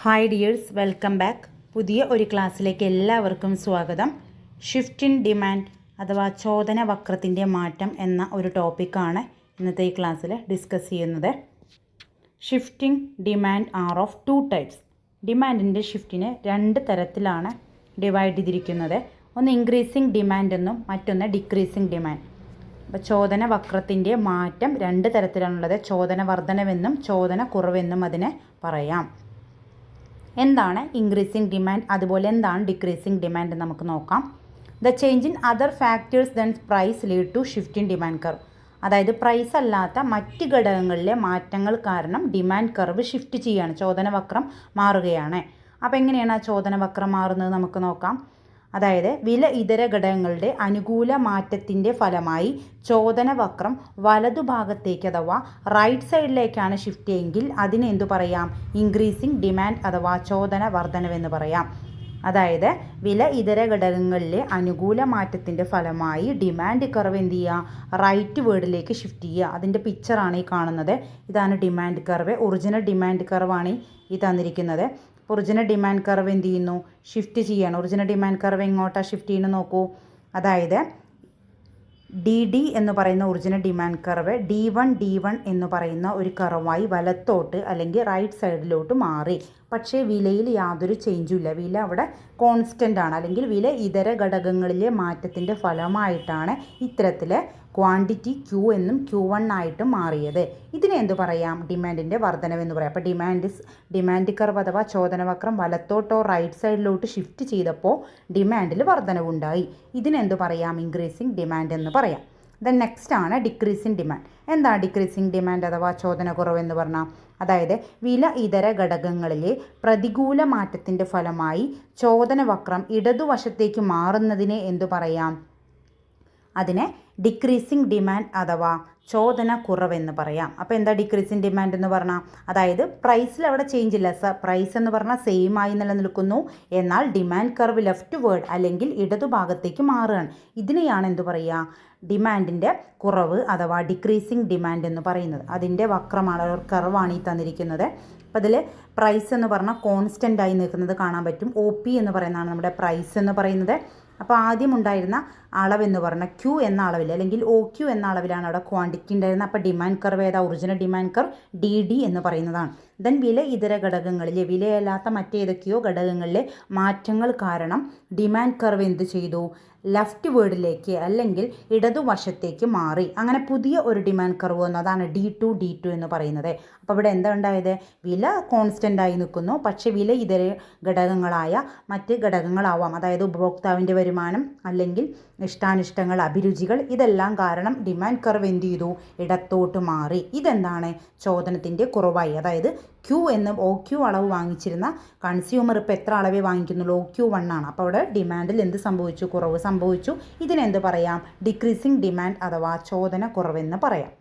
Hi dears, welcome back. പുതിയ ഒരു ക്ലാസ്സിലേക്ക് എല്ലാവർക്കും സ്വാഗതം. ഷിഫ്റ്റ് ഇൻ ഡിമാൻഡ് അഥവാ ചോദന വക്രത്തിൻ്റെ മാറ്റം എന്ന ഒരു ടോപ്പിക്കാണ് ഇന്നത്തെ ഈ ക്ലാസ്സിൽ ഡിസ്കസ് ചെയ്യുന്നത്. Shifting demand are of two types. ഡിമാൻഡിൻ്റെ ഷിഫ്റ്റിനെ രണ്ട് തരത്തിലാണ് ഡിവൈഡ് ചെയ്തിരിക്കുന്നത്. ഒന്ന് ഇൻക്രീസിങ് ഡിമാൻഡ് എന്നും മറ്റൊന്ന് ഡിക്രീസിങ് ഡിമാൻഡ്. അപ്പോൾ ചോദന വക്രത്തിൻ്റെ മാറ്റം രണ്ട് തരത്തിലാണുള്ളത്. ചോദന വർധനവെന്നും ചോദന കുറവെന്നും അതിനെ പറയാം. എന്താണ് ഇൻക്രീസിങ് ഡിമാൻഡ്, അതുപോലെ എന്താണ് ഡിക്രീസിങ് ഡിമാൻഡ് നമുക്ക് നോക്കാം. The change in other factors than price lead to shift in demand curve. അതായത് പ്രൈസ് അല്ലാത്ത മറ്റ് ഘടകങ്ങളിലെ മാറ്റങ്ങൾ കാരണം ഡിമാൻഡ് കർവ് ഷിഫ്റ്റ് ചെയ്യുകയാണ്, ചോദന വക്രം മാറുകയാണ്. അപ്പോൾ എങ്ങനെയാണ് ആ ചോദന വക്രം മാറുന്നത് നമുക്ക് നോക്കാം. അതായത് വില ഇതര ഘടകങ്ങളുടെ അനുകൂല മാറ്റത്തിൻ്റെ ഫലമായി ചോദന വക്രം വലതുഭാഗത്തേക്ക് അഥവാ റൈറ്റ് സൈഡിലേക്കാണ് ഷിഫ്റ്റ് ചെയ്യുമെങ്കിൽ അതിന് എന്തു പറയാം? ഇൻക്രീസിങ് ഡിമാൻഡ് അഥവാ ചോദന വർധനവെന്ന് പറയാം. അതായത് വില ഇതര ഘടകങ്ങളിലെ അനുകൂല മാറ്റത്തിൻ്റെ ഫലമായി ഡിമാൻഡ് കർവ് എന്ത് ചെയ്യുക? റൈറ്റ് വേർഡിലേക്ക് ഷിഫ്റ്റ് ചെയ്യുക. അതിൻ്റെ പിക്ചറാണ് ഈ കാണുന്നത്. ഇതാണ് ഡിമാൻഡ് കർവ്. ഒറിജിനൽ ഡിമാൻഡ് കർവാണ് ഈ തന്നിരിക്കുന്നത്. ഒറിജിനൽ ഡിമാൻഡ് കർവ് എന്ത് ചെയ്യുന്നു? ഷിഫ്റ്റ് ചെയ്യാണ്. ഒറിജിനൽ ഡിമാൻഡ് കർവ് എങ്ങോട്ടാണ് ഷിഫ്റ്റ് ചെയ്യുന്നത് നോക്കൂ. അതായത് ഡി എന്ന് പറയുന്ന ഒറിജിനൽ ഡിമാൻഡ് കർവ് D1 എന്ന് പറയുന്ന ഒരു കർവായി വലത്തോട്ട് അല്ലെങ്കിൽ റൈറ്റ് സൈഡിലോട്ട് മാറി. പക്ഷേ വിലയിൽ യാതൊരു ചേഞ്ചും ഇല്ല. വില അവിടെ കോൺസ്റ്റൻ്റ് ആണ്, അല്ലെങ്കിൽ വില ഇതര ഘടകങ്ങളിലെ മാറ്റത്തിൻ്റെ ഫലമായിട്ടാണ് ഇത്തരത്തിൽ ക്വാണ്ടിറ്റി Q എന്നും Q1 ആയിട്ടും മാറിയത്. ഇതിനെ എന്തു പറയാം? ഡിമാൻഡിൻ്റെ വർധനവെന്ന് പറയാം. അപ്പോൾ ഡിമാൻഡ് കർവ് അഥവാ ചോദനവക്രം വലത്തോട്ടോ റൈറ്റ് സൈഡിലോട്ട് ഷിഫ്റ്റ് ചെയ്തപ്പോൾ ഡിമാൻഡിൽ വർധനവുണ്ടായി. ഇതിനെന്തു പറയാം? ഇൻക്രീസിങ് ഡിമാൻഡ് എന്ന് പറയാം. ദെൻ നെക്സ്റ്റ് ആണ് ഡിക്രീസിങ് ഡിമാൻഡ്. എന്താണ് ഡിക്രീസിങ് ഡിമാൻഡ് അഥവാ ചോദന കുറവെന്ന് പറഞ്ഞാൽ? അതായത് വില ഇതര ഘടകങ്ങളിലെ പ്രതികൂല മാറ്റത്തിൻ്റെ ഫലമായി ചോദനവക്രം ഇടതുവശത്തേക്ക് മാറുന്നതിനെ എന്തു പറയാം? അതിനെ ഡിക്രീസിങ് ഡിമാൻഡ് അഥവാ ചോദന കുറവെന്ന് പറയാം. അപ്പോൾ എന്താ ഡിക്രീസിങ് ഡിമാൻഡ് എന്ന് പറഞ്ഞാൽ? അതായത് പ്രൈസിൽ അവിടെ ചേഞ്ച് ഇല്ല. പ്രൈസ് എന്ന് പറഞ്ഞാൽ സെയിം ആയി നിലനിൽക്കുന്നു, എന്നാൽ ഡിമാൻഡ് കർവ് ലെഫ്റ്റ് വേർഡ് അല്ലെങ്കിൽ ഇടതുഭാഗത്തേക്ക് മാറുകയാണ്. ഇതിനെയാണ് എന്തു പറയുക? ഡിമാൻഡിൻ്റെ കുറവ് അഥവാ ഡിക്രീസിങ് ഡിമാൻഡ് എന്ന് പറയുന്നത്. അതിൻ്റെ വക്രമാണ്, കർവാണ് ഈ തന്നിരിക്കുന്നത്. അപ്പോൾ അതിൽ പ്രൈസ് എന്ന് പറഞ്ഞാൽ കോൺസ്റ്റൻ്റ് ആയി നിൽക്കുന്നത് കാണാൻ പറ്റും. OP എന്ന് പറയുന്നതാണ് നമ്മുടെ പ്രൈസ് എന്ന് പറയുന്നത്. അപ്പോൾ ആദ്യം ഉണ്ടായിരുന്ന അളവെന്ന് പറഞ്ഞാൽ Q എന്ന അളവിൽ അല്ലെങ്കിൽ OQ എന്ന അളവിലാണ് അവിടെ ക്വാണ്ടിറ്റി ഉണ്ടായിരുന്നത്. അപ്പോൾ ഡിമാൻഡ് കർവ് ഏതാ? ഒറിജിനൽ ഡിമാൻഡ് കർവ് DD എന്ന് പറയുന്നതാണ്. ദെൻ വില ഇതര ഘടകങ്ങളിലെ വിലയല്ലാത്ത മറ്റേതൊക്കെയോ ഘടകങ്ങളിലെ മാറ്റങ്ങൾ കാരണം ഡിമാൻഡ് കർവ് എന്ത് ചെയ്തു? ലെഫ്റ്റ് വേർഡിലേക്ക് അല്ലെങ്കിൽ ഇടതുവശത്തേക്ക് മാറി. അങ്ങനെ പുതിയ ഒരു ഡിമാൻഡ് കർവ് വന്നു. അതാണ് D2 എന്ന് പറയുന്നത്. അപ്പോൾ ഇവിടെ എന്താ ഉണ്ടായത്? വില കോൺസ്റ്റൻ്റ് ആയി നിൽക്കുന്നു, പക്ഷേ വില ഇതര ഘടകങ്ങളായ മറ്റ് ഘടകങ്ങളാവാം. അതായത് ഉപഭോക്താവിൻ്റെ വരുമാനം അല്ലെങ്കിൽ ഇഷ്ടാനിഷ്ടങ്ങൾ, അഭിരുചികൾ, ഇതെല്ലാം കാരണം ഡിമാൻഡ് കർവ് എന്ത് ചെയ്തു? ഇടത്തോട്ട് മാറി. ഇതെന്താണ്? ചോദനത്തിൻ്റെ കുറവായി. അതായത് Q എന്ന് OQ അളവ് വാങ്ങിച്ചിരുന്ന കൺസ്യൂമർ ഇപ്പോൾ എത്ര അളവേ വാങ്ങിക്കുന്നുള്ളൂ? OQ1 ആണ്. അപ്പോൾ അവിടെ ഡിമാൻഡിൽ എന്ത് സംഭവിച്ചു? കുറവ് സംഭവിച്ചു. ഇതിനെന്ത് പറയാം? ഡിക്രീസിങ് ഡിമാൻഡ് അഥവാ ചോദന കുറവെന്ന് പറയാം.